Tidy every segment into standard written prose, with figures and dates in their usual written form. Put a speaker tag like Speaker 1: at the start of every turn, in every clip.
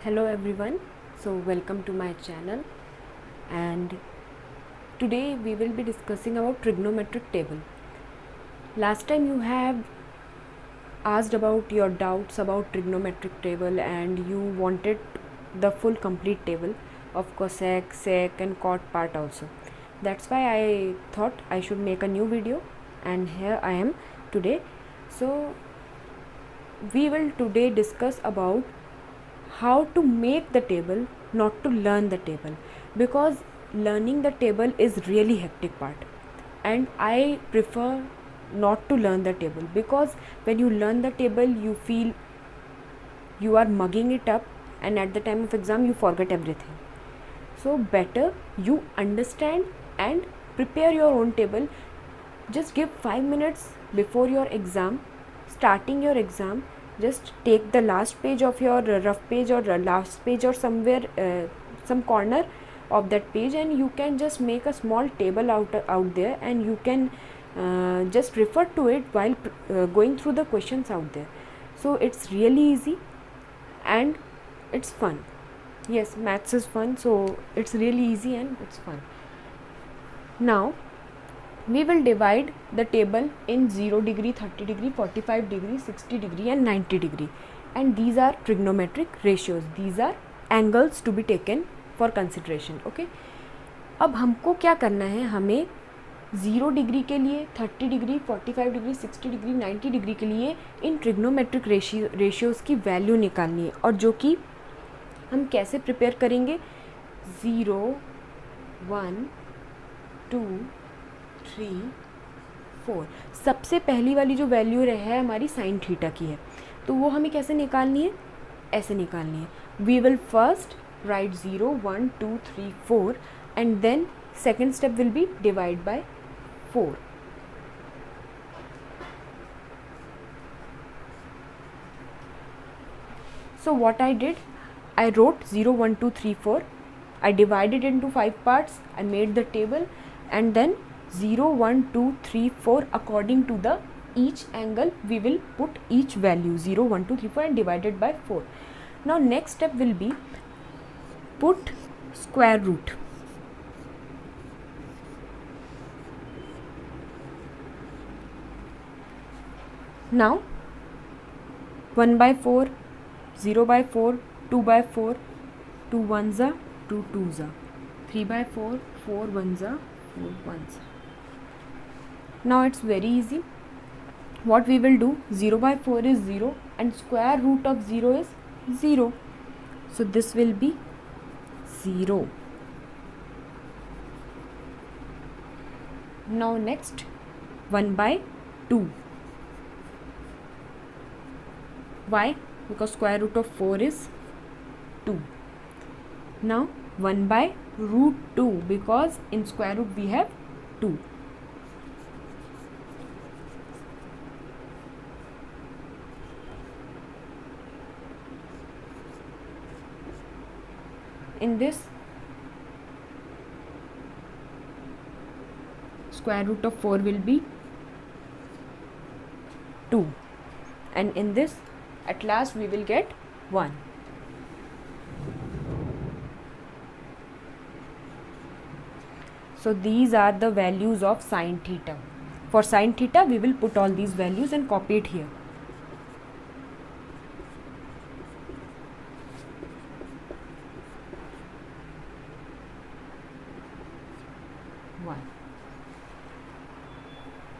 Speaker 1: Hello everyone, so welcome to my channel, and today we will be discussing about trigonometric table. Last time you have asked about your doubts about trigonometric table and you wanted the full complete table of cosec, sec and cot part also. That's why I thought I should make a new video, and here I am today. So we will today discuss about how to make the table, not to learn the table, because learning the table is really hectic part, and I prefer not to learn the table, because when you learn the table you feel you are mugging it up, and at the time of exam you forget everything. So better you understand and prepare your own table. Just give 5 minutes before your exam, starting your exam. Just take the last page of your rough page or last page or somewhere some corner of that page, and you can just make a small table out there, and you can just refer to it while going through the questions out there. So it's really easy and it's fun. Yes, maths is fun, so it's really easy and it's fun. Now we will divide the table in 0 degree, 30 degree, 45 degree, 60 degree and 90 degree, and these are trigonometric ratios. These are angles to be taken for consideration. Okay, अब हमको क्या करना है, हमें 0 degree के लिए, 30 degree, 45 degree, 60 degree, 90 degree के लिए इन ट्रिग्नोमेट्रिक रेशियोज़ की वैल्यू निकालनी है, और जो कि हम कैसे प्रिपेयर करेंगे, 0, 1, 2, 3, 4। सबसे पहली वाली जो वैल्यू है हमारी साइन थीटा की है, तो वो हमें कैसे निकालनी है, ऐसे निकालनी है। We will first write 0, 1, 2, 3, 4 and then second step will be divide by 4। So what I did, I wrote 0, 1, 2, 3, 4. I divided into 5 parts. I made the table, and then 0, 1, 2, 3, 4 according to the each angle we will put each value 0, 1, 2, 3, 4 and divided by 4. Now next step will be put square root. Now 1 by 4, 0 by 4, 2 by 4, 2 ones are 2 twos are, 3 by 4, 4 ones are 4 ones. Now it's very easy. What we will do, 0 by 4 is 0 and square root of 0 is 0. So this will be 0. Now next 1 by 2. Why? Because square root of 4 is 2. Now 1 by root 2, because in square root we have 2. In this, square root of 4 will be 2, and in this at last we will get 1. So these are the values of sin theta. For sin theta we will put all these values and copy it here.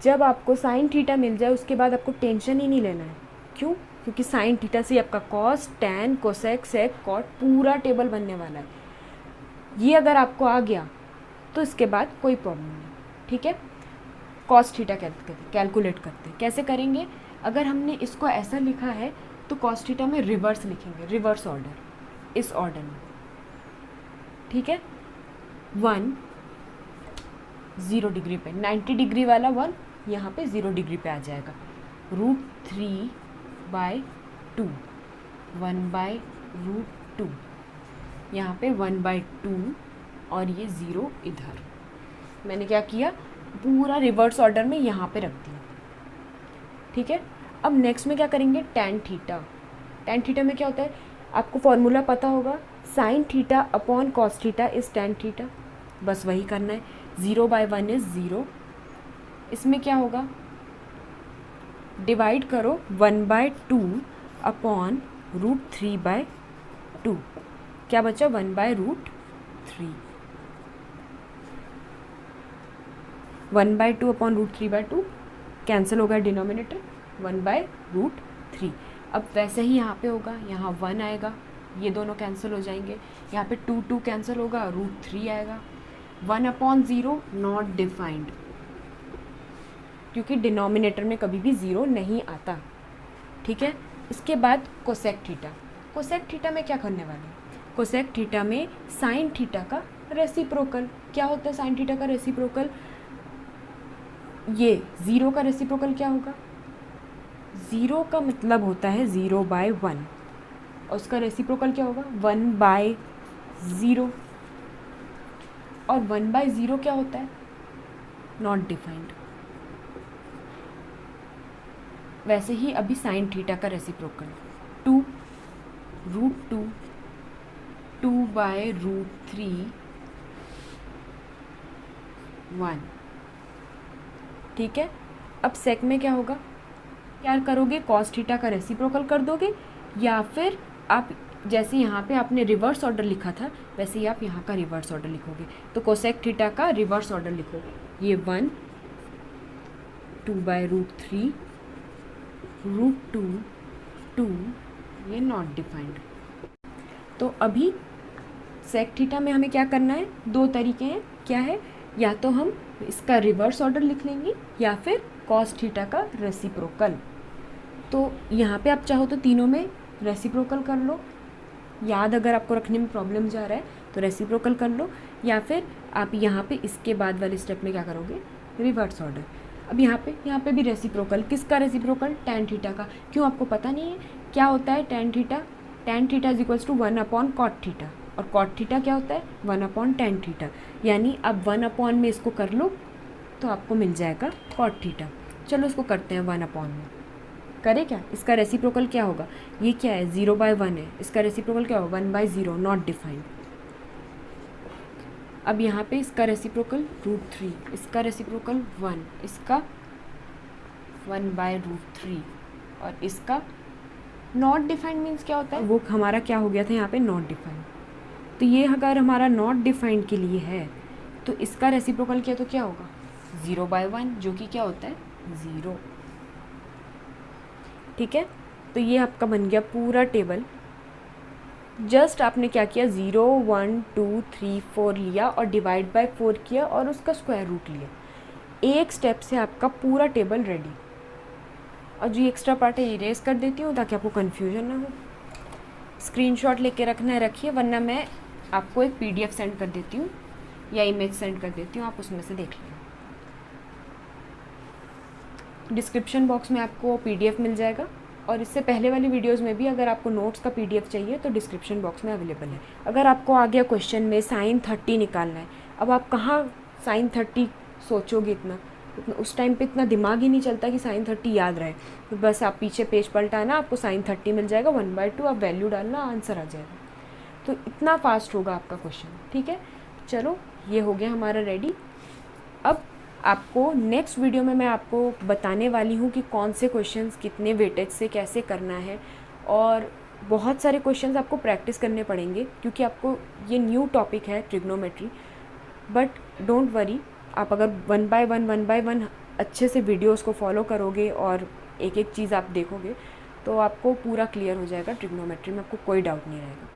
Speaker 1: जब आपको sine theta मिल जाए उसके बाद आपको tension ही नहीं लेना है। क्यों? क्योंकि साइन थीटा से आपका कॉस, टैन, कोसेक, सेक, कॉट पूरा टेबल बनने वाला है। ये अगर आपको आ गया तो इसके बाद कोई प्रॉब्लम नहीं। ठीक है, कॉस थीटा कैलकुलेट करते हैं। कैसे करेंगे? अगर हमने इसको ऐसा लिखा है तो कॉस थीटा में रिवर्स लिखेंगे, रिवर्स ऑर्डर, इस ऑर्डर में। ठीक है, 1 0 डिग्री पे, 90 डिग्री वाला 1 यहाँ पे 0 डिग्री पे आ जाएगा। √3 by 2, 1 by √2, यहाँ पे 1 by 2 और ये 0 इधर। मैंने क्या किया, पूरा रिवर्स ऑर्डर में यहाँ पे रख दिया। ठीक है, अब नेक्स्ट में क्या करेंगे, टैन थीटा। टैन थीटा में क्या होता है, आपको फॉर्मूला पता होगा, sine theta upon cos theta is tan theta, बस वही करना है। 0/1 इज़ 0। इसमें क्या होगा, डिवाइड करो 1/2 अपॉन √3/2, क्या बचा 1/√3। 1/2 अपॉन √3/2 कैंसिल हो गया डिनोमिनेटर, 1/√3। अब वैसे ही यहाँ पे होगा, यहाँ 1 आएगा, ये दोनों कैंसिल हो जाएंगे, यहाँ पे 2 कैंसिल होगा, √3 आएगा। 1/0 नॉट डिफाइंड, क्योंकि डिनोमिनेटर में कभी भी 0 नहीं आता, ठीक है। इसके बाद कोसेक थीटा। कोसेक थीटा में क्या करने वाले हैं, कोसेक थीटा में साइन थीटा का रेसिप्रोकल। क्या होता है साइन थीटा का रेसिप्रोकल, ये 0 का रेसिप्रोकल क्या होगा, 0 का मतलब होता है 0/1 और उसका रेसिप्रोकल क्या होगा 1/0, और 1/0 क्या होता है, नॉट डिफाइंड। वैसे ही अभी साइन थीटा का रेसिप्रोकल 2√2 2/√3 1, ठीक है। अब सेक में क्या होगा, क्या करोगे, कॉस थीटा का रेसिप्रोकल कर दोगे, या फिर आप जैसे यहाँ पे आपने रिवर्स ऑर्डर लिखा था वैसे ही आप यहाँ का रिवर्स ऑर्डर लिखोगे। तो कोसेक थीटा का रिवर्स ऑर्डर लिखोगे, ये 1 2/√3 √2 2, ये नॉट डिफाइंड। तो अभी सेक थीटा में हमें क्या करना है, दो तरीके हैं, क्या है, या तो हम इसका रिवर्स ऑर्डर लिख लेंगे या फिर कॉस थीटा का रेसिप्रोकल। तो यहाँ पे आप चाहो तो तीनों में रेसिप्रोकल कर लो, याद अगर आपको रखने में प्रॉब्लम जा रहा है तो रेसिप्रोकल कर लो, या फिर आप यहाँ पे इसके बाद वाले स्टेप में क्या करोगे, रिवर्स ऑर्डर। अब यहाँ पे भी रेसिप्रोकल, किसका रेसिप्रोकल, टैन थीटा का। क्यों, आपको पता नहीं है क्या होता है tan theta, tan theta is equals to 1/cot theta, और कॉट थीटा क्या होता है 1/tan थीटा। यानी अब 1/ में इसको कर लो तो आपको मिल जाएगा कॉट थीटा। चलो इसको करते हैं 1/ में, करें क्या, इसका रेसिप्रोकल क्या होगा, ये क्या है 0/1 है, इसका रेसिप्रोकल क्या होगा 1/0 नॉट डिफाइंड। अब यहाँ पे इसका रेसिप्रोकल √3, इसका रेसिप्रोकल 1, इसका 1/√3, और इसका नॉट डिफाइंड मीन्स क्या होता है, वो हमारा क्या हो गया था यहाँ पे नॉट डिफाइंड। तो ये अगर हमारा नॉट डिफाइंड के लिए है तो इसका रेसिप्रोकल किया तो क्या होगा 0/1, जो कि क्या होता है 0, ठीक है। तो ये आपका बन गया पूरा टेबल। जस्ट आपने क्या किया 0 1 2 3 4 लिया और डिवाइड बाय 4 किया और उसका स्क्वायर रूट लिया, एक स्टेप से आपका पूरा टेबल रेडी। और जो एक्स्ट्रा पार्ट है इरेज कर देती हूँ ताकि आपको कन्फ्यूजन ना हो। स्क्रीनशॉट लेके रखना है रखिए, वरना मैं आपको एक PDF सेंड कर देती हूँ या इमेज सेंड कर देती हूँ, आप उसमें से देख लें। डिस्क्रिप्शन बॉक्स में आपको PDF मिल जाएगा, और इससे पहले वाली वीडियोस में भी अगर आपको नोट्स का PDF चाहिए तो डिस्क्रिप्शन बॉक्स में अवेलेबल है। अगर आपको आ गया क्वेश्चन में sin 30 निकालना है, अब आप कहाँ sin 30 सोचोगे, इतना उस टाइम पे इतना दिमाग ही नहीं चलता कि sin 30 याद रहे। तो बस आप पीछे पेज पलटाना, आपको sin 30 मिल जाएगा, 1/2 आप वैल्यू डालना, आंसर आ जाएगा। तो इतना फास्ट होगा आपका क्वेश्चन, ठीक है। चलो ये हो गया हमारा रेडी। अब आपको नेक्स्ट वीडियो में मैं आपको बताने वाली हूँ कि कौन से क्वेश्चंस कितने वेटेज से कैसे करना है, और बहुत सारे क्वेश्चंस आपको प्रैक्टिस करने पड़ेंगे क्योंकि आपको ये न्यू टॉपिक है ट्रिग्नोमेट्री। बट डोंट वरी, आप अगर 1 बाय 1 अच्छे से वीडियोस को फॉलो करोगे और एक एक चीज़ आप देखोगे तो आपको पूरा क्लियर हो जाएगा ट्रिग्नोमेट्री में, आपको कोई डाउट नहीं रहेगा।